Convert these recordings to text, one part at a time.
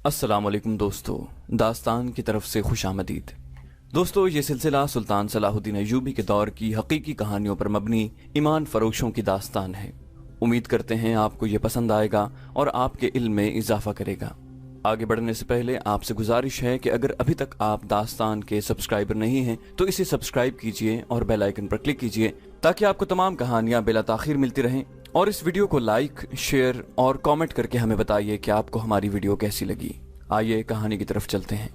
अस्सलाम वालेकुम दोस्तों, दास्तान की तरफ से खुश आमदीद। दोस्तों, ये सिलसिला सुल्तान सलाहुद्दीन अय्यूबी के दौर की हकीकी कहानियों पर मबनी ईमान फरोशों की दास्तान है। उम्मीद करते हैं आपको ये पसंद आएगा और आपके इल्म में इजाफा करेगा। आगे बढ़ने से पहले आपसे गुजारिश है कि अगर अभी तक आप दास्तान के सब्सक्राइबर नहीं हैं तो इसे सब्सक्राइब कीजिए और बेल आइकन पर क्लिक कीजिए ताकि आपको तमाम कहानियां बिला ताखीर मिलती रहें। और इस वीडियो को लाइक, शेयर और कमेंट करके हमें बताइए कि आपको हमारी वीडियो कैसी लगी। आइए कहानी की तरफ चलते हैं।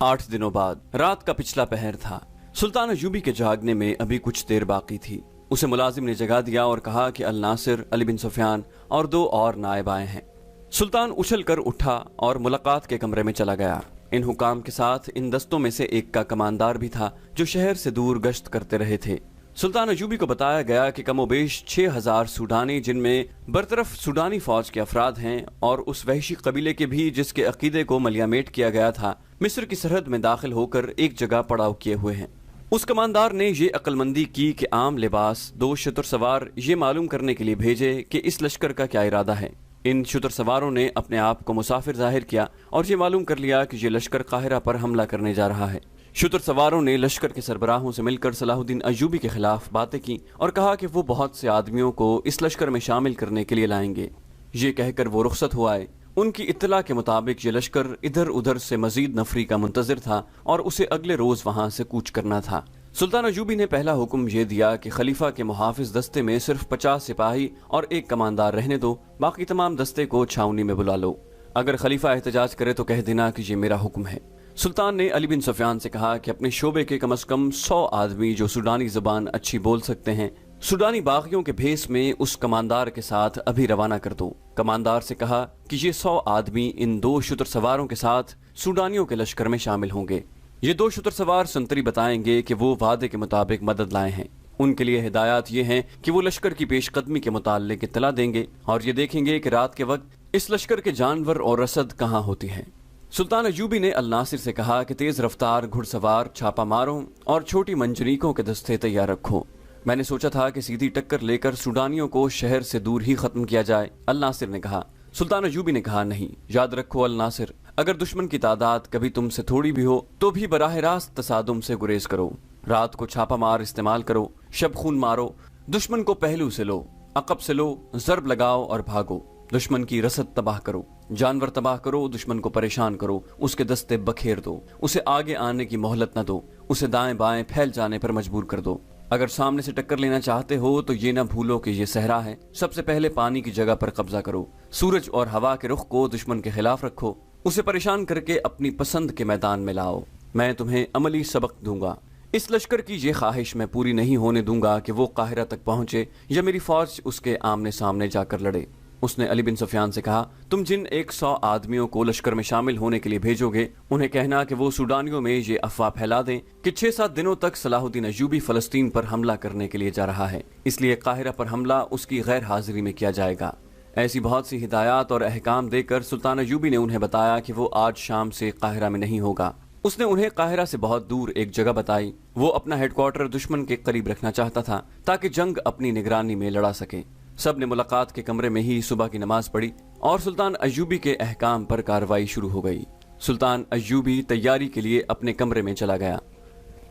8 दिनों बाद रात का पिछला पहर था। सुल्तान अय्यूबी के जागने में अभी कुछ देर बाकी थी। उसे मुलाजिम ने जगा दिया और कहा कि अल नासिर, अली बिन सुफियान और 2 और नायब आए हैं। सुल्तान उछल कर उठा और मुलाकात के कमरे में चला गया। इन हुकाम के साथ इन दस्तों में से एक का कमांदार भी था जो शहर से दूर गश्त करते रहे थे। सुल्तान अय्यूबी को बताया गया कि कमोबेश 6000 सूडानी, जिनमें बरतरफ सूडानी फौज के अफराद हैं और उस वहशी कबीले के भी जिसके अकीदे को मलियामेट किया गया था, मिस्र की सरहद में दाखिल होकर एक जगह पड़ाव किए हुए हैं। उस कमांदार ने ये अक्लमंदी की कि आम लिबास 2 शतर सवार ये मालूम करने के लिए भेजे कि इस लश्कर का क्या इरादा है। इन शतर सवारों ने अपने आप को मुसाफिर जाहिर किया और ये मालूम कर लिया कि ये लश्कर काहिरा पर हमला करने जा रहा है। शतर सवारों ने लश्कर के सरबराहों से मिलकर सलाहुद्दीन अय्यूबी के खिलाफ बातें की और कहा कि वो बहुत से आदमियों को इस लश्कर में शामिल करने के लिए लाएंगे। ये कहकर वो रुखसत हो आए। उनकी इत्तला के मुताबिक ये लश्कर इधर उधर से मजीद नफरी का मुंतजर था और उसे अगले रोज वहां से कूच करना था। सुल्तान अय्यूबी ने पहला हुक्म ये दिया कि खलीफा के मुहाफिज दस्ते में सिर्फ 50 सिपाही और 1 कमांदार रहने दो, बाकी तमाम दस्ते को छावनी में बुला लो। अगर खलीफा एहतजाज करे तो कह देना कि ये मेरा हुक्म है। सुल्तान ने अली बिन सुफियान से कहा कि अपने शोबे के कम से कम 100 आदमी जो सूडानी जुबान अच्छी बोल सकते हैं, सूडानी बागियों के भेस में उस कमांदार के साथ अभी रवाना कर दो। कमांदार से कहा कि ये 100 आदमी इन 2 शतर सवारों के साथ सूडानियों के लश्कर में शामिल होंगे। ये 2 शतर सवार संतरी बताएंगे कि वो वादे के मुताबिक मदद लाए हैं। उनके लिए हिदायत ये हैं कि वो लश्कर की पेशकदमी के मुताल्लिक इत्तला देंगे और ये देखेंगे कि रात के वक्त इस लश्कर के जानवर और रसद कहाँ होती है। सुल्तान अय्यूबी ने अल नासिर से कहा कि तेज रफ्तार घुड़सवार, छापा मारों और छोटी मंजनीकों के दस्ते तैयार रखो। मैंने सोचा था कि सीधी टक्कर लेकर सूडानियों को शहर से दूर ही खत्म किया जाए, अल नासिर ने कहा। सुल्तान अय्यूबी ने कहा, नहीं, याद रखो अल नासिर, अगर दुश्मन की तादाद कभी तुमसे थोड़ी भी हो तो भी बराह रास्त तसादुम से गुरेज करो। रात को छापा मार इस्तेमाल करो, शब खून मारो, दुश्मन को पहलू से लो, अकब से लो, जरब लगाओ और भागो। दुश्मन की रसद तबाह करो, जानवर तबाह करो, दुश्मन को परेशान करो, उसके दस्ते बखेर दो, उसे आगे आने की मोहलत न दो, उसे दाएं बाएं फैल जाने पर मजबूर कर दो। अगर सामने से टक्कर लेना चाहते हो तो ये ना भूलो कि ये सहरा है। सबसे पहले पानी की जगह पर कब्जा करो, सूरज और हवा के रुख को दुश्मन के खिलाफ रखो, उसे परेशान करके अपनी पसंद के मैदान में लाओ। मैं तुम्हें अमली सबक दूंगा। इस लश्कर की ये ख्वाहिश मैं पूरी नहीं होने दूंगा कि वो काहिरा तक पहुंचे या मेरी फौज उसके आमने सामने जाकर लड़े। उसने अली बिन सुफियान से कहा, तुम जिन 100 आदमियों को लश्कर में शामिल होने के लिए भेजोगे उन्हें कहना कि वो सूडानियों में ये अफवाह फैला दें कि 6-7 दिनों तक सलाहुद्दीन अय्यूबी फलस्तीन पर हमला करने के लिए जा रहा है, इसलिए काहिरा पर हमला उसकी गैर हाजिरी में किया जाएगा। ऐसी बहुत सी हिदायत और अहकाम देकर सुल्तान अय्यूबी ने उन्हें बताया कि वो आज शाम से काहिरा में नहीं होगा। उसने उन्हें काहिरा से बहुत दूर एक जगह बताई। वो अपना हेडक्वार्टर दुश्मन के करीब रखना चाहता था ताकि जंग अपनी निगरानी में लड़ा सके। सब ने मुलाकात के कमरे में ही सुबह की नमाज पढ़ी और सुल्तान अय्यूबी के अहकाम पर कार्रवाई शुरू हो गई। सुल्तान अय्यूबी तैयारी के लिए अपने कमरे में चला गया।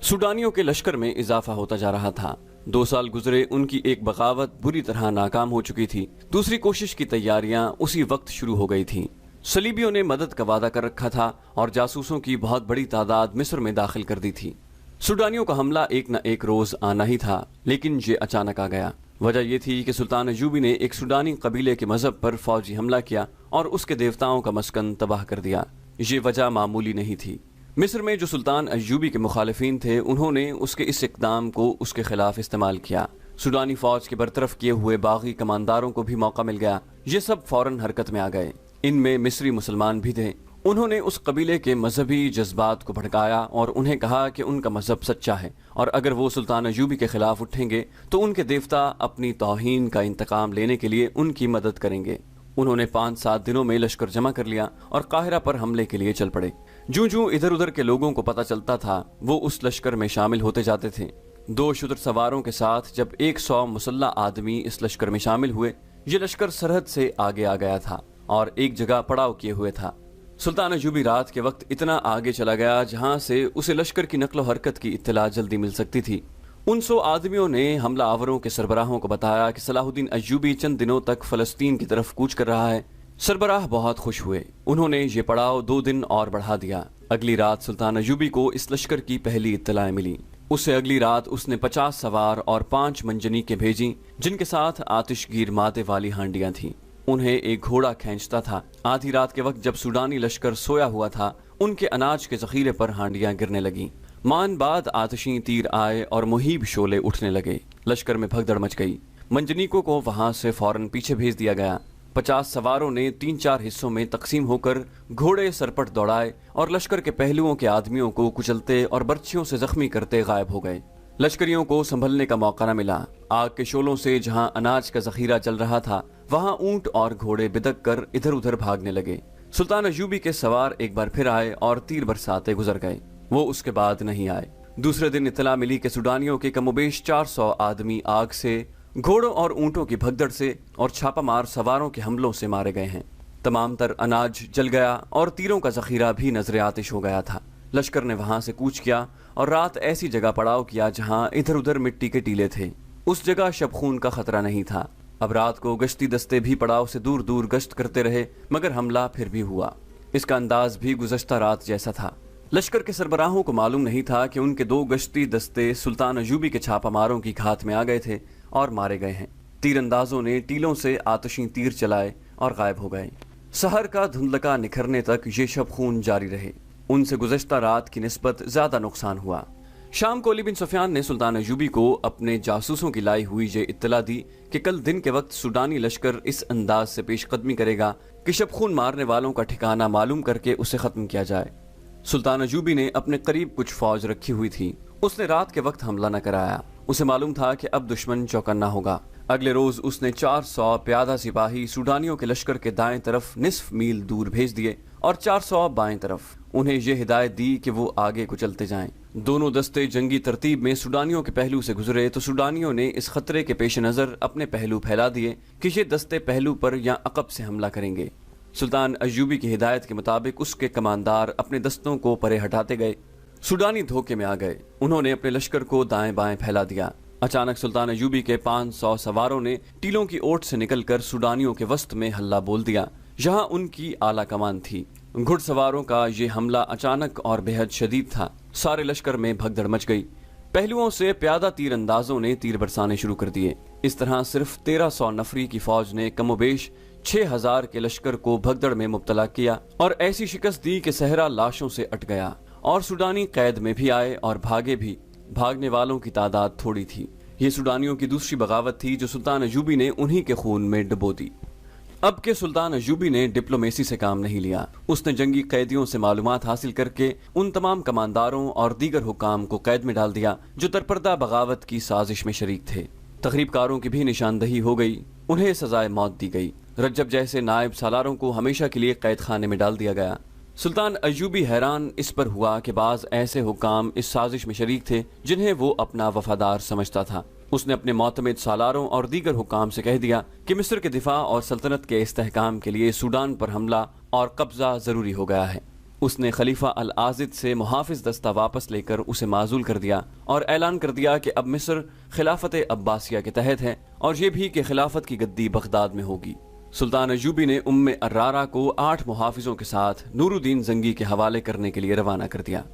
सूडानियों के लश्कर में इजाफा होता जा रहा था। 2 साल गुजरे, उनकी एक बगावत बुरी तरह नाकाम हो चुकी थी। दूसरी कोशिश की तैयारियां उसी वक्त शुरू हो गई थीं। सलीबियों ने मदद का वादा कर रखा था और जासूसों की बहुत बड़ी तादाद मिस्र में दाखिल कर दी थी। सूडानियों का हमला एक न एक रोज आना ही था, लेकिन ये अचानक आ गया। वजह यह थी कि सुल्तान अय्यूबी ने एक सूडानी कबीले के मजहब पर फौजी हमला किया और उसके देवताओं का मस्कन तबाह कर दिया। ये वजह मामूली नहीं थी। मिस्र में जो सुल्तान अय्यूबी के मुखालिफिन थे उन्होंने उसके इस इक़दाम को उसके खिलाफ इस्तेमाल किया। सूडानी फौज के बरतरफ किए हुए बागी कमांदारों को भी मौका मिल गया। ये सब फौरन हरकत में आ गए। इनमें मिस्री मुसलमान भी थे। उन्होंने उस कबीले के मजहबी जज्बात को भड़काया और उन्हें कहा कि उनका मजहब सच्चा है और अगर वो सुल्तान अय्यूबी के खिलाफ उठेंगे तो उनके देवता अपनी तौहीन का इंतकाम लेने के लिए उनकी मदद करेंगे। उन्होंने 5-7 दिनों में लश्कर जमा कर लिया और काहिरा पर हमले के लिए चल पड़े। जूं जूं इधर उधर के लोगों को पता चलता था वो उस लश्कर में शामिल होते जाते थे। 2 शतर सवारों के साथ जब 100 मुसल्ला आदमी इस लश्कर में शामिल हुए, ये लश्कर सरहद से आगे आ गया था और एक जगह पड़ाव किए हुए था। सुल्तान अयूबी रात के वक्त इतना आगे चला गया जहां से उसे लश्कर की नकलो हरकत की इत्तला जल्दी मिल सकती थी। उन 100 आदमियों ने हमला आवरों के सरबराहों को बताया कि सलाहुद्दीन अयूबी चंद दिनों तक फलस्तीन की तरफ कूच कर रहा है। सरबराह बहुत खुश हुए। उन्होंने ये पड़ाव 2 दिन और बढ़ा दिया। अगली रात सुल्तान अयूबी को इस लश्कर की पहली इत्तलाएं मिली। उससे अगली रात उसने 50 सवार और 5 मंजनीकें भेजी, जिनके साथ आतिशगीर मादे वाली हांडियां थीं। उन्हें एक घोड़ा खींचता था। आधी रात के वक्त जब सूडानी लश्कर सोया हुआ था, उनके अनाज के जखीरे पर हांडियां गिरने लगीं। मान बाद आतिशी तीर आए और मुहीब शोले उठने लगे। लश्कर में भगदड़ मच गई। मंजनीकों को वहां से फौरन पीछे भेज दिया गया। 50 सवारों ने 3-4 हिस्सों में तकसीम होकर घोड़े सरपट दौड़ाए और लश्कर के पहलुओं के आदमियों को कुचलते और बर्छियों से जख्मी करते गायब हो गए। लश्करियों को संभलने का मौका न मिला। आग के शोलों से जहां अनाज का जखीरा चल रहा था, वहां ऊंट और घोड़े बिदक कर इधर उधर भागने लगे। सुल्तान अयूबी के सवार एक बार फिर आए और तीर बरसाते गुजर गए। वो उसके बाद नहीं आए। दूसरे दिन इत्तला मिली कि सुडानियों के कमोबेश 400 आदमी आग से, घोड़ों और ऊंटों की भगदड़ से और छापामार सवारों के हमलों से मारे गए हैं। तमाम तर अनाज जल गया और तीरों का जखीरा भी नजर आतिश हो गया था। लश्कर ने वहां से कूच किया और रात ऐसी जगह पड़ाव किया जहां इधर उधर मिट्टी के टीले थे। उस जगह शबखून का खतरा नहीं था। अब रात को गश्ती दस्ते भी पड़ाव से दूर दूर गश्त करते रहे, मगर हमला फिर भी हुआ। इसका अंदाज भी गुज़श्ता रात जैसा था। लश्कर के सरबराहों को मालूम नहीं था कि उनके 2 गश्ती दस्ते सुल्तान अयूबी के छापामारों की घात में आ गए थे और मारे गए हैं। तीरंदाजों ने टीलों से आतिशी तीर चलाए और गायब हो गए। सहर का धुंधलका निखरने तक ये शब खून जारी रहे। उनसे गुज़श्ता रात की निस्बत ज्यादा नुकसान हुआ। शाम को अली बिन सुफियान ने सुल्तान अयूबी को अपने जासूसों की लाई हुई ये इत्तला दी कि कल दिन के वक्त सूडानी लश्कर इस अंदाज से पेशकदमी करेगा कि शब खून मारने वालों का ठिकाना मालूम करके उसे खत्म किया जाए। सुल्तान अयूबी ने अपने करीब कुछ फौज रखी हुई थी। उसने रात के वक्त हमला न कराया। उसे मालूम था कि अब दुश्मन चौकन्ना होगा। अगले रोज उसने 400 प्यादा सिपाही सूडानियों के लश्कर के दाएं तरफ निस्फ मील दूर भेज दिए और 400 बाएं तरफ। उन्हें यह हिदायत दी कि वो आगे को चलते जाएं। दोनों दस्ते जंगी तरतीब में सूडानियों के पहलू से गुजरे तो सूडानियों ने इस खतरे के पेश नजर अपने पहलू फैला दिए कि ये दस्ते पहलू पर या अकब से हमला करेंगे। सुल्तान अयूबी की हिदायत के मुताबिक उसके कमांदार अपने दस्तों को परे हटाते गए। सूडानी धोखे में आ गए। उन्होंने अपने लश्कर को दाएं बाएं फैला दिया। अचानक सुल्तान अयूबी के 500 सवारों ने टीलों की ओट से निकलकर सूडानियों के वस्त में हल्ला बोल दिया, जहां उनकी आला कमान थी। घुड़सवारों का ये हमला अचानक और बेहद शदीद था। सारे लश्कर में भगदड़ मच गई। पहलुओं से प्यादा तीरंदाजों ने तीर बरसाने शुरू कर दिए। इस तरह सिर्फ 1300 नफरी की फौज ने कमोबेश 6000 के लश्कर को भगदड़ में मुब्तला किया और ऐसी शिकस्त दी कि सहरा लाशों से अट गया और सूडानी कैद में भी आए और भागे भी। भागने वालों की तादाद थोड़ी थी। ये सूडानियों की दूसरी बगावत थी जो सुल्तान अयूबी ने उन्हीं के खून में डुबो दी। अब के सुल्तान अयूबी ने डिप्लोमेसी से काम नहीं लिया। उसने जंगी कैदियों से मालूमात हासिल करके उन तमाम कमांदारों और दीगर हुकाम को कैद में डाल दिया जो तरपर्दा बगावत की साजिश में शरीक थे। तकरीबकारों की भी निशानदही हो गई। उन्हें सजाए मौत दी गई। रज्जब जैसे नायब सालारों को हमेशा के लिए कैद खाने में डाल दिया गया। सुल्तान अयूबी हैरान इस पर हुआ कि बाज ऐसे हुकाम इस साजिश में शरीक थे जिन्हें वो अपना वफादार समझता था। उसने अपने मोतमिद सालारों और दीगर हुकाम से कह दिया कि मिस्र के दिफा और सल्तनत के इस्तेहकाम के लिए सूडान पर हमला और कब्जा जरूरी हो गया है। उसने खलीफा अल आजिद से मुहाफिज दस्ता वापस लेकर उसे माजूल कर दिया और ऐलान कर दिया कि अब मिस्र खिलाफत अब्बासिया के तहत है और ये भी कि खिलाफत की गद्दी बगदाद में होगी। सुल्तान अयूबी ने उम्मे अर्रारा को 8 मुहाफिजों के साथ नूरुद्दीन जंगी के हवाले करने के लिए रवाना कर दिया।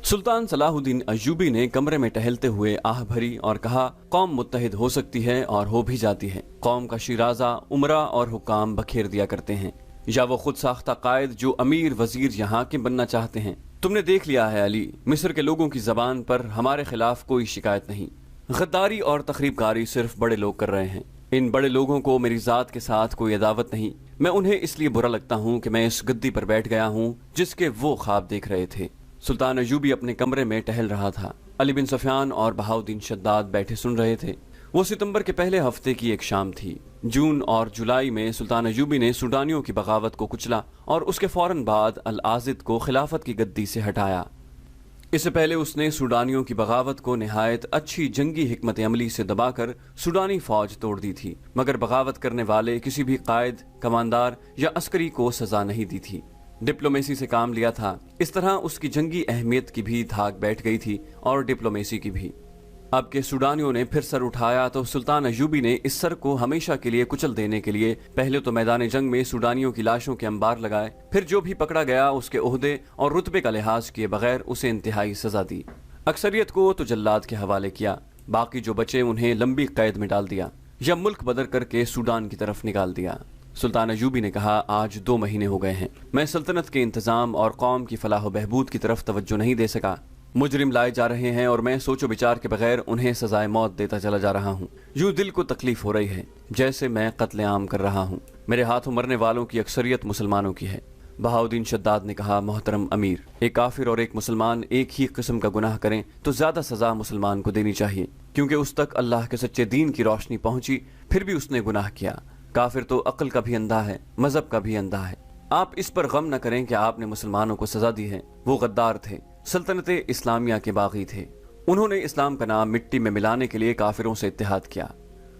सुल्तान सलाहुद्दीन अयूबी ने कमरे में टहलते हुए आह भरी और कहा, कौम मुत्तहिद हो सकती है और हो भी जाती है। कौम का शिराजा उमरा और हुकाम बखेर दिया करते हैं, या वो खुद साख्ता कायद जो अमीर वजीर या हाकिम बनना चाहते हैं। तुमने देख लिया है अली, मिस्र के लोगों की जबान पर हमारे खिलाफ कोई शिकायत नहीं। गद्दारी और तखरीबकारी सिर्फ बड़े लोग कर रहे हैं। इन बड़े लोगों को मेरी जात के साथ कोई अदावत नहीं। मैं उन्हें इसलिए बुरा लगता हूँ कि मैं इस गद्दी पर बैठ गया हूँ जिसके वो ख्वाब देख रहे थे। सुल्तान अयूबी अपने कमरे में टहल रहा था। अली बिन सुफियान और बहाउद्दीन शद्दाद बैठे सुन रहे थे। वो सितंबर के पहले हफ्ते की एक शाम थी। जून और जुलाई में सुल्तान अयूबी ने सूडानियों की बगावत को कुचला और उसके फौरन बाद अल आजिद को खिलाफत की गद्दी से हटाया। इससे पहले उसने सूडानियों की बगावत को निहायत अच्छी जंगी हिकमत अमली से दबाकर सूडानी फौज तोड़ दी थी, मगर बगावत करने वाले किसी भी कायद, कमांदार या अस्करी को सजा नहीं दी थी। डिप्लोमेसी से काम लिया था। इस तरह उसकी जंगी अहमियत की भी धाक बैठ गई थी और डिप्लोमेसी की भी। अब के सूडानियों ने फिर सर उठाया तो सुल्तान अयूबी ने इस सर को हमेशा के लिए कुचल देने के लिए पहले तो मैदान जंग में सूडानियों की लाशों के अंबार लगाए, फिर जो भी पकड़ा गया उसके ओहदे और रुतबे का लिहाज किए बगैर उसे इंतहाई सजा दी। अक्सरियत को तो जल्लाद के हवाले किया, बाकी जो बचे उन्हें लंबी कैद में डाल दिया या मुल्क बदर करके सूडान की तरफ निकाल दिया। सुल्तान अयूबी ने कहा, आज 2 महीने हो गए हैं, मैं सल्तनत के इंतजाम और कौम की फलाह बहबूद की तरफ तवज्जो नहीं दे सका। मुजरिम लाए जा रहे हैं और मैं सोचो विचार के बगैर उन्हें सजाए मौत देता चला जा रहा हूँ। यूं दिल को तकलीफ हो रही है जैसे मैं कत्ले आम कर रहा हूँ। मेरे हाथों मरने वालों की अक्सरियत मुसलमानों की है। बहाउद्दीन शद्दाद ने कहा, मोहतरम अमीर, एक काफिर और एक मुसलमान एक ही किस्म का गुनाह करें तो ज्यादा सजा मुसलमान को देनी चाहिए, क्योंकि उस तक अल्लाह के सच्चे दीन की रोशनी पहुंची फिर भी उसने गुनाह किया। काफिर तो अक्ल का भी अंधा है, मजहब का भी अंधा है। आप इस पर गम न करें कि आपने मुसलमानों को सजा दी है। वो गद्दार थे, सल्तनत इस्लामिया के बागी थे। उन्होंने इस्लाम का नाम मिट्टी में मिलाने के लिए काफिरों से इत्तेहाद किया।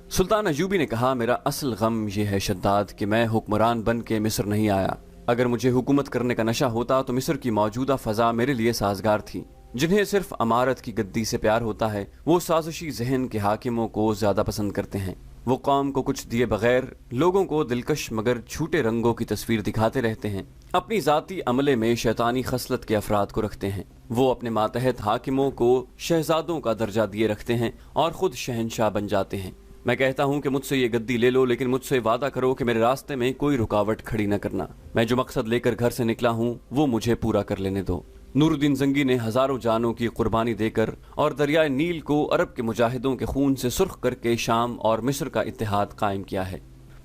सुल्तान अयूबी ने कहा, मेरा असल गम यह है शद्दाद कि मैं हुक्मरान बन के मिस्र नहीं आया। अगर मुझे हुकूमत करने का नशा होता तो मिस्र की मौजूदा फजा मेरे लिए साजगार थी। जिन्हें सिर्फ अमारत की गद्दी से प्यार होता है वो साजिशी जहन के हाकिमों को ज्यादा पसंद करते हैं। वो कौम को कुछ दिए बगैर लोगों को दिलकश मगर झूठे रंगों की तस्वीर दिखाते रहते हैं। अपनी जाती अमले में शैतानी खसलत के अफराद को रखते हैं। वो अपने मातहत हाकिमों को शहजादों का दर्जा दिए रखते हैं और खुद शहनशाह बन जाते हैं। मैं कहता हूँ कि मुझसे ये गद्दी ले लो, लेकिन मुझसे वादा करो कि मेरे रास्ते में कोई रुकावट खड़ी न करना। मैं जो मकसद लेकर घर से निकला हूँ वो मुझे पूरा कर लेने दो। नूरुद्दीन जंगी ने हजारों जानों की कुर्बानी देकर और दरियाए नील को अरब के मुजाहिदों के खून से सुर्ख करके शाम और मिस्र का इत्तेहाद कायम किया है।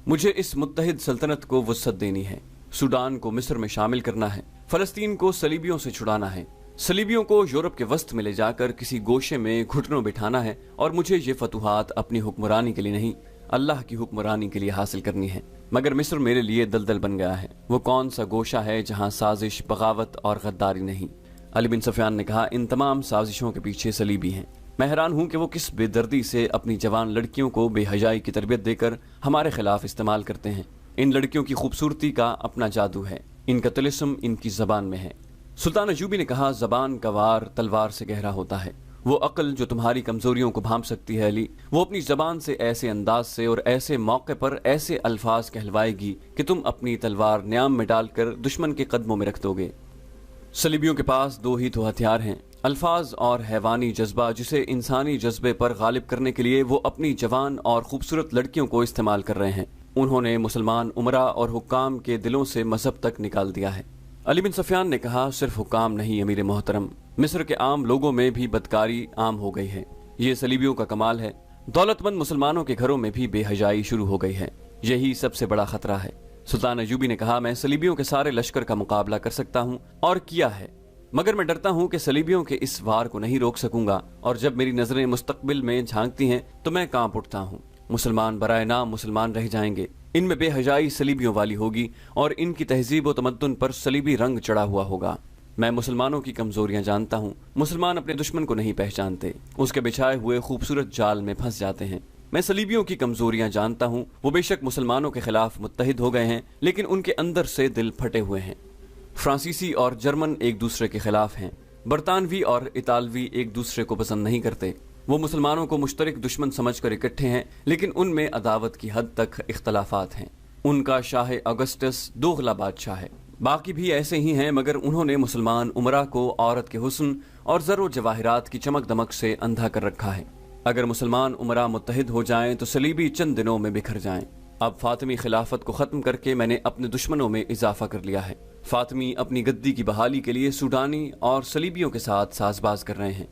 मुझे इस मुत्तहिद सल्तनत को वुसअत देनी है। सूडान को मिस्र में शामिल करना है, फलस्तीन को सलीबियों से छुड़ाना है, सलीबियों को यूरोप के वस्त में ले जाकर किसी गोशे में घुटनों बिठाना है, और मुझे ये फतुहात अपनी हुक्मरानी के लिए नहीं, अल्लाह की हुक्मरानी के लिए हासिल करनी है। मगर मिस्र मेरे लिए दलदल बन गया है। वो कौन सा गोशा है जहाँ साजिश, बगावत और गद्दारी नहीं। अली बिन सफियान ने कहा, इन तमाम साजिशों के पीछे सलीबी हैं। मैं हैरान हूँ कि वो किस बेदर्दी से अपनी जवान लड़कियों को बेहयाई की तरबियत देकर हमारे खिलाफ इस्तेमाल करते हैं। इन लड़कियों की खूबसूरती का अपना जादू है, इनका तिलिस्म इनकी जबान में है। सुल्तान अयूबी ने कहा, जबान का वार तलवार से गहरा होता है। वो अक्ल जो तुम्हारी कमजोरियों को भांप सकती है अली, वो अपनी जबान से ऐसे अंदाज से और ऐसे मौके पर ऐसे अल्फाज कहलवाएगी कि तुम अपनी तलवार न्याम में डालकर दुश्मन के कदमों में रख दोगे। सलीबियों के पास 2 ही तो हथियार हैं, अल्फाज और हैवानी जज्बा, जिसे इंसानी जज्बे पर गालिब करने के लिए वो अपनी जवान और खूबसूरत लड़कियों को इस्तेमाल कर रहे हैं। उन्होंने मुसलमान उमरा और हुक्काम के दिलों से मजहब तक निकाल दिया है। अली बिन सफियान ने कहा, सिर्फ हुक्काम नहीं अमीर मोहतरम, मिस्र के आम लोगों में भी बदकारी आम हो गई है। ये सलीबियों का कमाल है। दौलतमंद मुसलमानों के घरों में भी बेहयाई शुरू हो गई है। यही सबसे बड़ा खतरा है। सुल्तान अयूबी ने कहा, मैं सलीबियों के सारे लश्कर का मुकाबला कर सकता हूँ और किया है, मगर मैं डरता हूँ कि सलीबियों के इस वार को नहीं रोक सकूंगा, और जब मेरी नजरें मुस्तकबिल में झांकती हैं तो मैं कांप उठता हूँ। मुसलमान बराए नाम मुसलमान रह जाएंगे, इनमें बेहयाई सलीबियों वाली होगी और इनकी तहजीब व तमद्दुन पर सलीबी रंग चढ़ा हुआ होगा। मैं मुसलमानों की कमजोरियां जानता हूँ। मुसलमान अपने दुश्मन को नहीं पहचानते, उसके बिछाए हुए खूबसूरत जाल में फंस जाते हैं। मैं सलीबियों की कमजोरियां जानता हूँ। वो बेशक मुसलमानों के खिलाफ मुत्तहिद हो गए हैं, लेकिन उनके अंदर से दिल फटे हुए हैं। फ्रांसीसी और जर्मन एक दूसरे के खिलाफ हैं। बरतानवी और इतालवी एक दूसरे को पसंद नहीं करते। वो मुसलमानों को मुश्तरक दुश्मन समझकर इकट्ठे हैं, लेकिन उनमें अदावत की हद तक इख्तलाफात हैं। उनका शाह अगस्टस दोगला बादशाह है, बाकी भी ऐसे ही हैं, मगर उन्होंने मुसलमान उमरा को औरत के हुस्न और ज़रो जवाहिरात की चमक दमक से अंधा कर रखा है। अगर मुसलमान उमरा मुत्तहिद हो जाएं तो सलीबी चंद दिनों में बिखर जाएं। अब फातिमी खिलाफत को खत्म करके मैंने अपने दुश्मनों में इजाफा कर लिया है। फातिमी अपनी गद्दी की बहाली के लिए सूडानी और सलीबियों के साथ साजबाज कर रहे हैं।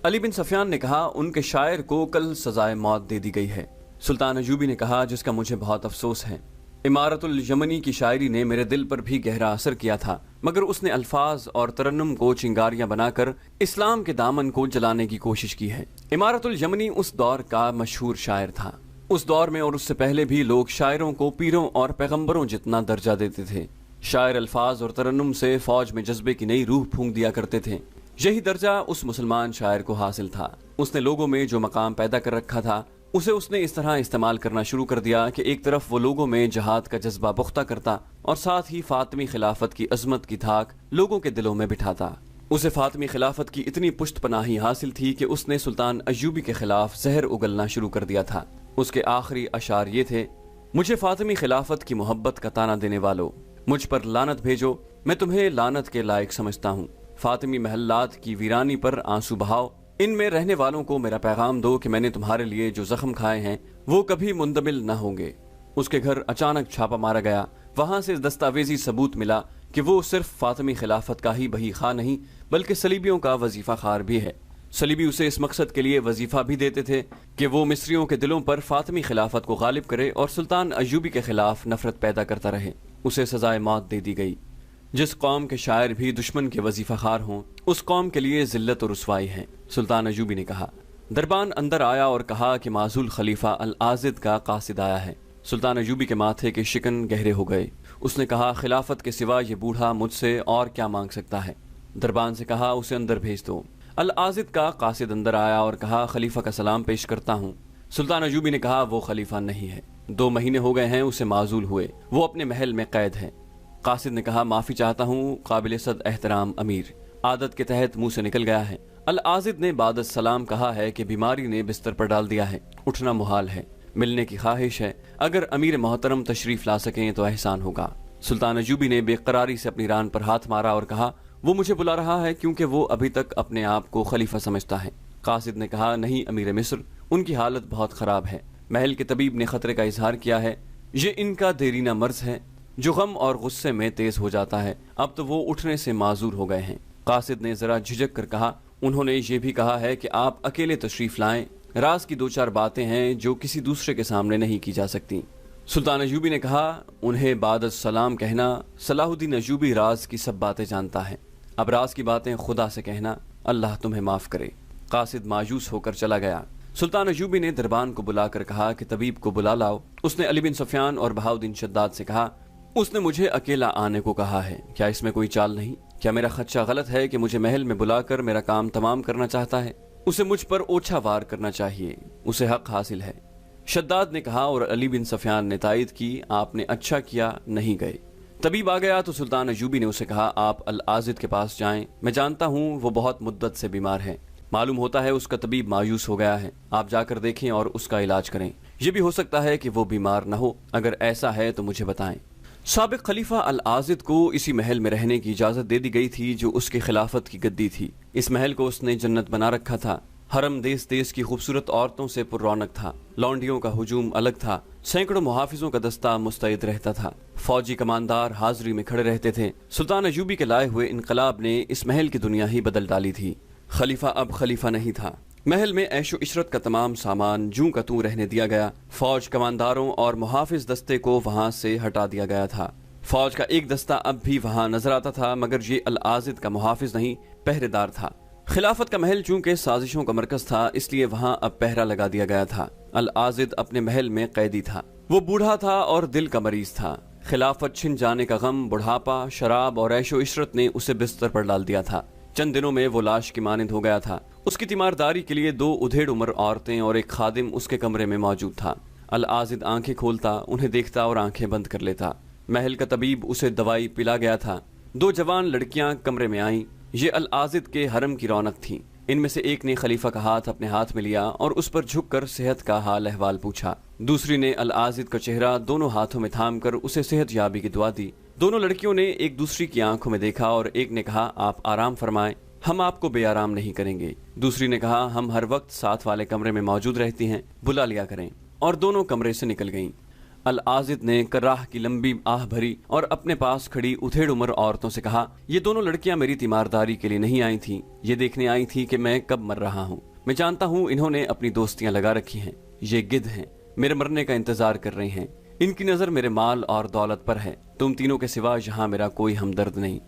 अली बिन सफियान ने कहा, उनके शायर को कल सजाए मौत दे दी गई है। सुल्तान अयूबी ने कहा, जिसका मुझे बहुत अफसोस है। इमारतुल यमनी की शायरी ने मेरे दिल पर भी गहरा असर किया था, मगर उसने अल्फाज और तरन्नुम को चिंगारियां बनाकर इस्लाम के दामन को जलाने की कोशिश की है। इमारतुल यमनी उस दौर का मशहूर शायर था। उस दौर में और उससे पहले भी लोग शायरों को पीरों और पैगंबरों जितना दर्जा देते थे। शायर अल्फाज और तरन्नुम से फौज में जज्बे की नई रूह फूंक दिया करते थे। यही दर्जा उस मुसलमान शायर को हासिल था। उसने लोगों में जो मकाम पैदा कर रखा था اسے اس نے اس طرح استعمال کرنا شروع کر دیا کہ ایک طرف وہ لوگوں میں جہاد کا جذبہ پختہ کرتا اور ساتھ ہی فاطمی خلافت کی عظمت کی دھاک لوگوں کے دلوں میں بٹھاتا۔ اسے فاطمی خلافت کی اتنی پشت پناہی حاصل تھی کہ اس نے سلطان ایوبی کے خلاف زہر اگلنا شروع کر دیا تھا۔ اس کے آخری اشعار یہ تھے: مجھے فاطمی خلافت کی محبت کا تانا دینے والو، مجھ پر لعنت بھیجو، میں تمہیں لعنت کے لائق سمجھتا ہوں۔ فاطمی محلات کی ویرانی پر آنسو بہاؤ، ان میں رہنے والوں کو میرا پیغام دو کہ میں نے تمہارے لیے جو زخم کھائے ہیں وہ کبھی مندمل نہ ہوں گے۔ اس کے گھر اچانک چھاپا مارا گیا، وہاں سے دستاویزی ثبوت ملا کہ وہ صرف فاطمی خلافت کا ہی بہی خواہ نہیں بلکہ صلیبیوں کا وظیفہ خوار بھی ہے۔ صلیبی اسے اس مقصد کے لیے وظیفہ بھی دیتے تھے کہ وہ مصریوں کے دلوں پر فاطمی خلافت کو غالب کرے اور سلطان ایوبی کے خلاف نفرت پیدا کرتا رہے۔ اسے سزائے موت دے دی گئی۔ جس قوم کے شاعر بھی دشمن کے وظیفہ خوار ہوں اس قوم کے لیے ذلت و رسوائی ہے۔ سلطان ایوبی نے کہا۔ دربان اندر آیا اور کہا کہ معزول خلیفہ العاضد کا قاصد آیا ہے۔ سلطان ایوبی کے ماتھے کے شکن گہرے ہو گئے۔ اس نے کہا، خلافت کے سوا یہ بوڑھا مجھ سے اور کیا مانگ سکتا ہے؟ دربان سے کہا، اسے اندر بھیج دو۔ العاضد کا قاصد اندر آیا اور کہا، خلیفہ کا سلام پیش کرتا ہوں۔ سلطان ایوبی نے کہا، وہ خلیفہ نہیں ہے، 2 مہینے ہو گئے ہیں اسے معزول ہوئے، وہ اپنے محل میں قید ہے۔ قاصد نے کہا، معافی چاہتا ہوں قابل صد احترام امیر، عادت کے تحت منہ سے نکل گیا ہے۔ العاضد نے بعد السلام کہا ہے کہ بیماری نے بستر پر ڈال دیا ہے، اٹھنا محال ہے، ملنے کی خواہش ہے، اگر امیر محترم تشریف لا سکیں تو احسان ہوگا۔ سلطان ایوبی نے بے قراری سے اپنی ران پر ہاتھ مارا اور کہا، وہ مجھے بلا رہا ہے کیونکہ وہ ابھی تک اپنے آپ کو خلیفہ سمجھتا ہے۔ قاصد نے کہا، نہیں امیر مصر، ان کی حالت بہت خراب ہے، محل کے طبیب نے خطرے کا اظہار کیا ہے، یہ ان کا دیرینہ مرض ہے جو غم اور غصے میں تیز ہو جاتا ہے، اب تو وہ اٹھنے سے معذور ہو گئے ہیں۔ قاصد نے ذرا جھجک کر کہا، انہوں نے یہ بھی کہا ہے کہ آپ اکیلے تشریف لائیں، راز کی 2-4 باتیں ہیں جو کسی دوسرے کے سامنے نہیں کی جا سکتی۔ سلطان ایوبی نے کہا، انہیں بعد السلام کہنا، صلاح الدین ایوبی راز کی سب باتیں جانتا ہے، اب راز کی باتیں خدا سے کہنا، اللہ تمہیں معاف کرے۔ قاصد مایوس ہو کر چلا گیا۔ سلطان ایوبی نے دربان کو بلا کر کہا کہ طبیب کو بلا لاؤ۔ اس نے علی بن سفیان اور بہاؤالدین شداد سے کہا، اس نے مجھے اکیلا آنے کو کہا ہے، کیا اس میں کوئی چال نہیں؟ کیا میرا خدشہ غلط ہے کہ مجھے محل میں بلا کر میرا کام تمام کرنا چاہتا ہے؟ اسے مجھ پر اوچھا وار کرنا چاہیے، اسے حق حاصل ہے۔ شداد نے کہا اور علی بن سفیان نے تائید کی، آپ نے اچھا کیا نہیں گئے۔ طبیب آ گیا تو سلطان ایوبی نے اسے کہا، آپ العاضد کے پاس جائیں، میں جانتا ہوں وہ بہت مدت سے بیمار ہے، معلوم ہوتا ہے اس کا طبیب مایوس ہو گیا ہے، آپ جا کر دیکھیں اور اس کا علاج کریں، یہ بھی ہو سکتا ہے کہ وہ بیمار نہ ہو، اگر ایسا ہے تو مجھے بتائیں۔ سابق خلیفہ العاضد کو اسی محل میں رہنے کی اجازت دے دی گئی تھی جو اس کی خلافت کی گدی تھی۔ اس محل کو اس نے جنت بنا رکھا تھا، حرم دیس دیس کی خوبصورت عورتوں سے پر رونق تھا، لونڈیوں کا ہجوم الگ تھا، سینکڑوں محافظوں کا دستہ مستعد رہتا تھا، فوجی کماندار حاضری میں کھڑے رہتے تھے۔ سلطان ایوبی کے لائے ہوئے انقلاب نے اس محل کی دنیا ہی بدل ڈالی تھی۔ خلیفہ اب خلیفہ نہیں تھا، محل میں عیش و عشرت کا تمام سامان جوں کا توں رہنے دیا گیا، فوج کمانداروں اور محافظ دستے کو وہاں سے ہٹا دیا گیا تھا۔ فوج کا ایک دستہ اب بھی وہاں نظر آتا تھا، مگر یہ العاضد کا محافظ نہیں، پہرے دار تھا۔ خلافت کا محل چونکہ سازشوں کا مرکز تھا، اس لیے وہاں اب پہرا لگا دیا گیا تھا۔ العاضد اپنے محل میں قیدی تھا، وہ بوڑھا تھا اور دل کا مریض تھا۔ خلافت چھن جانے کا غم، بڑھاپا، شراب اور عیش و عشرت نے اسے بستر پر ڈال دیا تھا۔ چند دنوں میں وہ لاش کی مانند ہو گیا تھا۔ اس کی تیمارداری کے لیے 2 ادھیڑ عمر عورتیں اور ایک خادم اس کے کمرے میں موجود تھا۔ العاضد آنکھیں کھولتا، انہیں دیکھتا اور آنکھیں بند کر لیتا۔ محل کا طبیب اسے دوائی پلا گیا تھا۔ 2 جوان لڑکیاں کمرے میں آئیں، یہ العاضد کے حرم کی رونق تھیں۔ ان میں سے ایک نے خلیفہ کا ہاتھ اپنے ہاتھ میں لیا اور اس پر جھک کر صحت کا حال احوال پوچھا۔ دوسری نے العاضد کا چہرہ دونوں ہاتھوں میں تھام کر اسے صحت یابی کی دعا دی۔ دونوں لڑکیوں نے ایک دوسری کی آنکھوں میں دیکھا اور ایک نے کہا، آپ آرام فرمائیں، ہم آپ کو بے آرام نہیں کریں گے۔ دوسری نے کہا، ہم ہر وقت ساتھ والے کمرے میں موجود رہتی ہیں، بلا لیا کریں، اور دونوں کمرے سے نکل گئیں۔ العاضد نے کراہ کی لمبی آہ بھری اور اپنے پاس کھڑی ادھیڑ عمر عورتوں سے کہا، یہ دونوں لڑکیاں میری تیمارداری کے لیے نہیں آئی تھیں، یہ دیکھنے آئی تھیں کہ میں کب مر رہا ہوں۔ میں جانتا ہوں انہوں نے اپنی دوستیاں لگا رکھی ہیں، یہ گدھ ہیں، میرے مرنے کا انتظار کر رہی ہیں، ان کی نظر میرے مال اور دولت پر ہے، تم تینوں کے سوا یہاں میرا کوئی ہمدرد نہیں،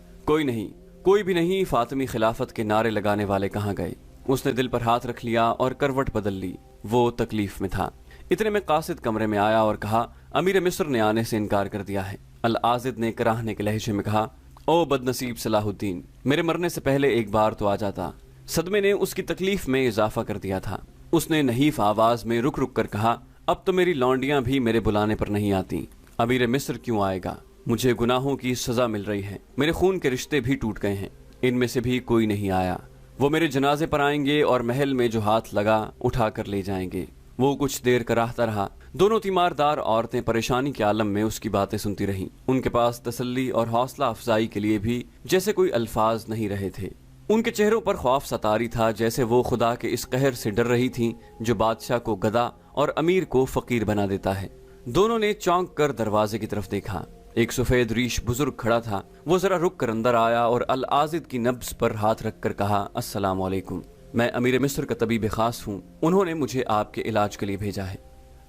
کوئی بھی نہیں۔ فاطمی خلافت کے نعرے لگانے والے کہاں گئے؟ اس نے دل پر ہاتھ رکھ لیا اور کروٹ بدل لی، وہ تکلیف میں تھا۔ اتنے میں قاصد کمرے میں آیا اور کہا، امیر مصر نے آنے سے انکار کر دیا ہے۔ العاضد نے کراہنے کے لہجے میں کہا، او بد نصیب صلاح الدین، میرے مرنے سے پہلے ایک بار تو آ جاتا۔ صدمے نے اس کی تکلیف میں اضافہ کر دیا تھا۔ اس نے نحیف آواز میں رک رک کر کہا، اب تو میری لونڈیاں بھی میرے بلانے پر نہیں آتی، امیر مصر کیوں آئے گا؟ مجھے گناہوں کی سزا مل رہی ہے، میرے خون کے رشتے بھی ٹوٹ گئے ہیں، ان میں سے بھی کوئی نہیں آیا۔ وہ میرے جنازے پر آئیں گے اور محل میں جو ہاتھ لگا اٹھا کر لے جائیں گے۔ وہ کچھ دیر کراہتا رہا۔ دونوں تیماردار عورتیں پریشانی کے عالم میں اس کی باتیں سنتی رہیں۔ ان کے پاس تسلی اور حوصلہ افزائی کے لیے بھی جیسے کوئی الفاظ نہیں رہے تھے۔ ان کے چہروں پر خوف ستاری تھا، جیسے وہ خدا کے اس قہر سے ڈر رہی تھیں جو بادشاہ کو گدا اور امیر کو فقیر بنا دیتا ہے۔ دونوں نے چونک کر دروازے کی طرف دیکھا۔ ایک سفید ریش بزرگ کھڑا تھا۔ وہ ذرا رک کر اندر آیا اور العازد کی نبض پر ہاتھ رکھ کر کہا، السلام علیکم، میں امیر مصر کا طبیب خاص ہوں، انہوں نے مجھے آپ کے علاج کے لیے بھیجا ہے۔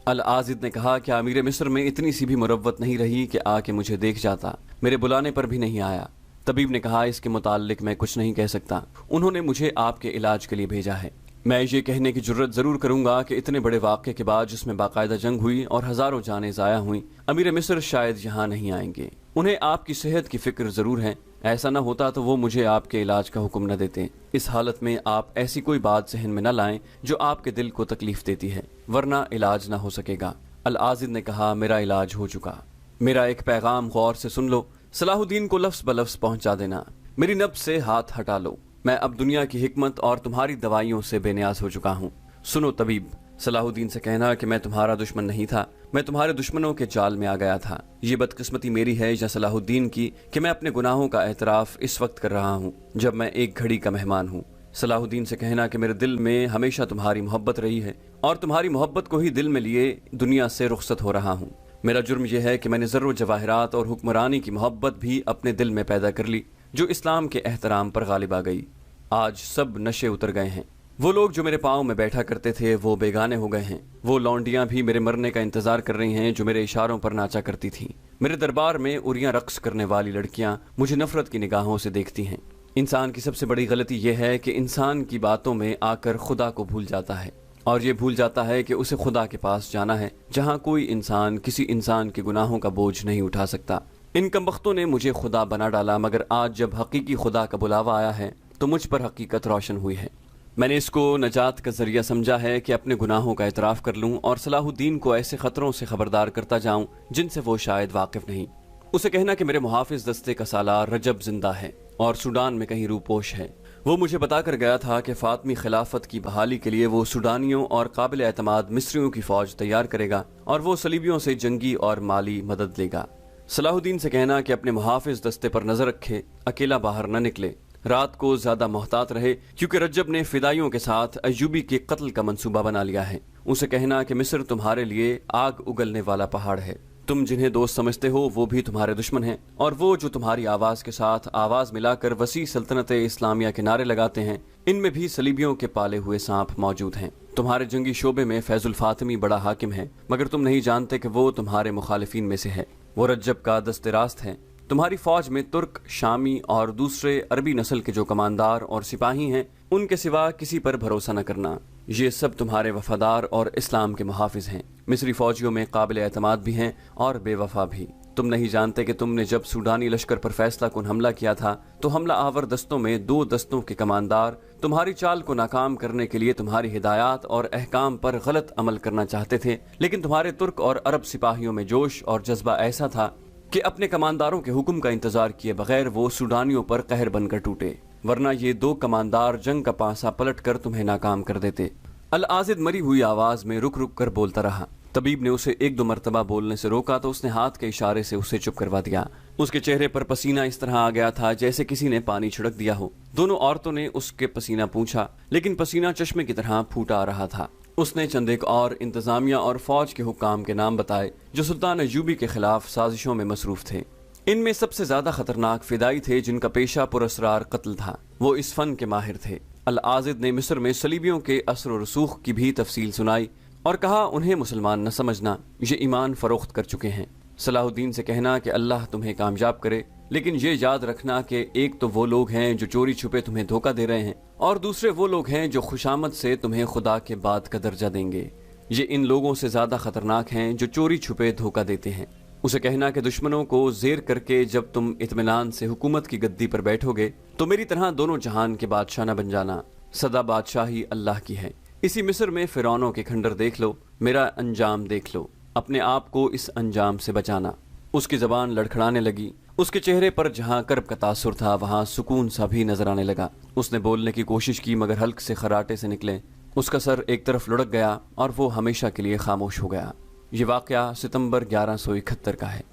العازد نے کہا، کیا امیر مصر میں اتنی سی بھی مروت نہیں رہی کہ آ کے مجھے دیکھ جاتا؟ میرے بلانے پر بھی نہیں آیا۔ طبیب نے کہا، اس کے متعلق میں کچھ نہیں کہہ سکتا، انہوں نے مجھے آپ کے علاج کے لیے بھیجا ہے۔ میں یہ کہنے کی جرت ضرور کروں گا کہ اتنے بڑے واقعے کے بعد جس میں باقاعدہ جنگ ہوئی اور ہزاروں جانیں ضائع ہوئیں، امیر مصر شاید یہاں نہیں آئیں گے۔ انہیں آپ کی صحت کی فکر ضرور ہے، ایسا نہ ہوتا تو وہ مجھے آپ کے علاج کا حکم نہ دیتے۔ اس حالت میں آپ ایسی کوئی بات ذہن میں نہ لائیں جو آپ کے دل کو تکلیف دیتی ہے، ورنہ علاج نہ ہو سکے گا۔ العازد نے کہا، میرا علاج ہو چکا۔ میرا ایک پیغام غور سے سن لو، صلاح الدین کو لفظ بلفظ پہنچا دینا۔ میری نبض سے ہاتھ ہٹا لو، میں اب دنیا کی حکمت اور تمہاری دوائیوں سے بے نیاز ہو چکا ہوں۔ سنو طبیب، صلاح الدین سے کہنا کہ میں تمہارا دشمن نہیں تھا، میں تمہارے دشمنوں کے جال میں آ گیا تھا۔ یہ بدقسمتی میری ہے یا صلاح الدین کی کہ میں اپنے گناہوں کا اعتراف اس وقت کر رہا ہوں جب میں ایک گھڑی کا مہمان ہوں۔ صلاح الدین سے کہنا کہ میرے دل میں ہمیشہ تمہاری محبت رہی ہے اور تمہاری محبت کو ہی دل میں لیے دنیا سے رخصت ہو رہا ہوں۔ میرا جرم یہ ہے کہ میں نے زر و جواہرات اور حکمرانی کی محبت بھی اپنے دل میں پیدا کر لی جو اسلام کے احترام پر غالب آ گئی۔ آج سب نشے اتر گئے ہیں۔ وہ لوگ جو میرے پاؤں میں بیٹھا کرتے تھے وہ بیگانے ہو گئے ہیں۔ وہ لونڈیاں بھی میرے مرنے کا انتظار کر رہی ہیں جو میرے اشاروں پر ناچا کرتی تھیں۔ میرے دربار میں اریاں رقص کرنے والی لڑکیاں مجھے نفرت کی نگاہوں سے دیکھتی ہیں۔ انسان کی سب سے بڑی غلطی یہ ہے کہ انسان کی باتوں میں آ کر خدا کو بھول جاتا ہے، اور یہ بھول جاتا ہے کہ اسے خدا کے پاس جانا ہے جہاں کوئی انسان کسی انسان کے گناہوں کا بوجھ نہیں اٹھا سکتا۔ ان کمبختوں نے مجھے خدا بنا ڈالا، مگر آج جب حقیقی خدا کا بلاوا آیا ہے تو مجھ پر حقیقت روشن ہوئی ہے۔ میں نے اس کو نجات کا ذریعہ سمجھا ہے کہ اپنے گناہوں کا اعتراف کر لوں اور صلاح الدین کو ایسے خطروں سے خبردار کرتا جاؤں جن سے وہ شاید واقف نہیں۔ اسے کہنا کہ میرے محافظ دستے کا سالار رجب زندہ ہے اور سوڈان میں کہیں روپوش ہے۔ وہ مجھے بتا کر گیا تھا کہ فاطمی خلافت کی بحالی کے لیے وہ سوڈانیوں اور قابل اعتماد مصریوں کی فوج تیار کرے گا اور وہ صلیبیوں سے جنگی اور مالی مدد لے گا۔ صلاح الدین سے کہنا کہ اپنے محافظ دستے پر نظر رکھے، اکیلا باہر نہ نکلے، رات کو زیادہ محتاط رہے کیونکہ رجب نے فدائیوں کے ساتھ ایوبی کے قتل کا منصوبہ بنا لیا ہے۔ اسے کہنا کہ مصر تمہارے لیے آگ اگلنے والا پہاڑ ہے، تم جنہیں دوست سمجھتے ہو وہ بھی تمہارے دشمن ہیں، اور وہ جو تمہاری آواز کے ساتھ آواز ملا کر وسیع سلطنت اسلامیہ کے نعرے لگاتے ہیں، ان میں بھی صلیبیوں کے پالے ہوئے سانپ موجود ہیں۔ تمہارے جنگی شعبے میں فیض الفاطمی بڑا حاکم ہے، مگر تم نہیں جانتے کہ وہ تمہارے مخالفین میں سے ہے۔ وہ رجب کا دست راست ہے۔ تمہاری فوج میں ترک، شامی اور دوسرے عربی نسل کے جو کماندار اور سپاہی ہیں، ان کے سوا کسی پر بھروسہ نہ کرنا، یہ سب تمہارے وفادار اور اسلام کے محافظ ہیں۔ مصری فوجیوں میں قابل اعتماد بھی ہیں اور بے وفا بھی۔ تم نہیں جانتے کہ تم نے جب سوڈانی لشکر پر فیصلہ کن حملہ کیا تھا تو حملہ آور دستوں میں 2 دستوں کے کماندار تمہاری چال کو ناکام کرنے کے لیے تمہاری ہدایات اور احکام پر غلط عمل کرنا چاہتے تھے، لیکن تمہارے ترک اور عرب سپاہیوں میں جوش اور جذبہ ایسا تھا کہ اپنے کمانداروں کے حکم کا انتظار کیے بغیر وہ سوڈانیوں پر قہر بن کر ٹوٹے، ورنہ یہ 2 کماندار جنگ کا پانسا پلٹ کر تمہیں ناکام کر دیتے۔ العازد مری ہوئی آواز میں رک رک کر بولتا رہا۔ طبیب نے اسے 1-2 مرتبہ بولنے سے روکا تو اس نے ہاتھ کے اشارے سے اسے چپ کروا دیا۔ اس کے چہرے پر پسینہ اس طرح آ گیا تھا جیسے کسی نے پانی چھڑک دیا ہو۔ دونوں عورتوں نے اس کے پسینہ پوچھا، لیکن پسینہ چشمے کی طرح پھوٹا آ رہا تھا۔ اس نے چند ایک اور انتظامیہ اور فوج کے حکام کے نام بتائے جو سلطان ایوبی کے خلاف سازشوں میں مصروف تھے۔ ان میں سب سے زیادہ خطرناک فدائی تھے جن کا پیشہ پراسرار قتل تھا، وہ اس فن کے ماہر تھے۔ العازد نے مصر میں صلیبیوں کے اثر و رسوخ کی بھی تفصیل سنائی اور کہا انہیں مسلمان نہ سمجھنا، یہ ایمان فروخت کر چکے ہیں۔ صلاح الدین سے کہنا کہ اللہ تمہیں کامیاب کرے، لیکن یہ یاد رکھنا کہ ایک تو وہ لوگ ہیں جو چوری چھپے تمہیں دھوکہ دے رہے ہیں، اور دوسرے وہ لوگ ہیں جو خوشامد سے تمہیں خدا کے بعد کا درجہ دیں گے۔ یہ ان لوگوں سے زیادہ خطرناک ہیں جو چوری چھپے دھوکہ دیتے ہیں۔ اسے کہنا کہ دشمنوں کو زیر کر کے جب تم اطمینان سے حکومت کی گدی پر بیٹھو گے تو میری طرح دونوں جہان کے بادشاہ نہ بن جانا، سدا بادشاہی اللہ کی ہے۔ इसी मिस्र में फिरौनों के खंडर देख लो, मेरा अंजाम देख लो, अपने आप को इस अंजाम से बचाना। उसकी ज़बान लड़खड़ाने लगी, उसके चेहरे पर जहाँ कर्ब का तासुर था वहाँ सुकून सा भी नजर आने लगा। उसने बोलने की कोशिश की मगर हल्क से खराटे से निकले। उसका सर एक तरफ लुढ़क गया और वो हमेशा के लिए खामोश हो गया। ये वाक़या सितंबर 1171 का है।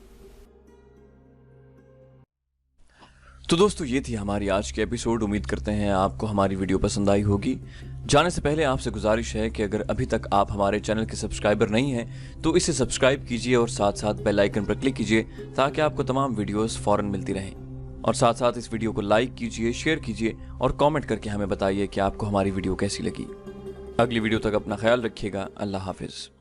तो दोस्तों ये थी हमारी आज की एपिसोड। उम्मीद करते हैं आपको हमारी वीडियो पसंद आई होगी। जाने से पहले आपसे गुजारिश है कि अगर अभी तक आप हमारे चैनल के सब्सक्राइबर नहीं हैं तो इसे सब्सक्राइब कीजिए और साथ साथ बेल आइकन पर क्लिक कीजिए ताकि आपको तमाम वीडियोस फौरन मिलती रहें। और साथ साथ इस वीडियो को लाइक कीजिए, शेयर कीजिए और कॉमेंट करके हमें बताइए कि आपको हमारी वीडियो कैसी लगी। अगली वीडियो तक अपना ख्याल रखिएगा। अल्लाह हाफिज़।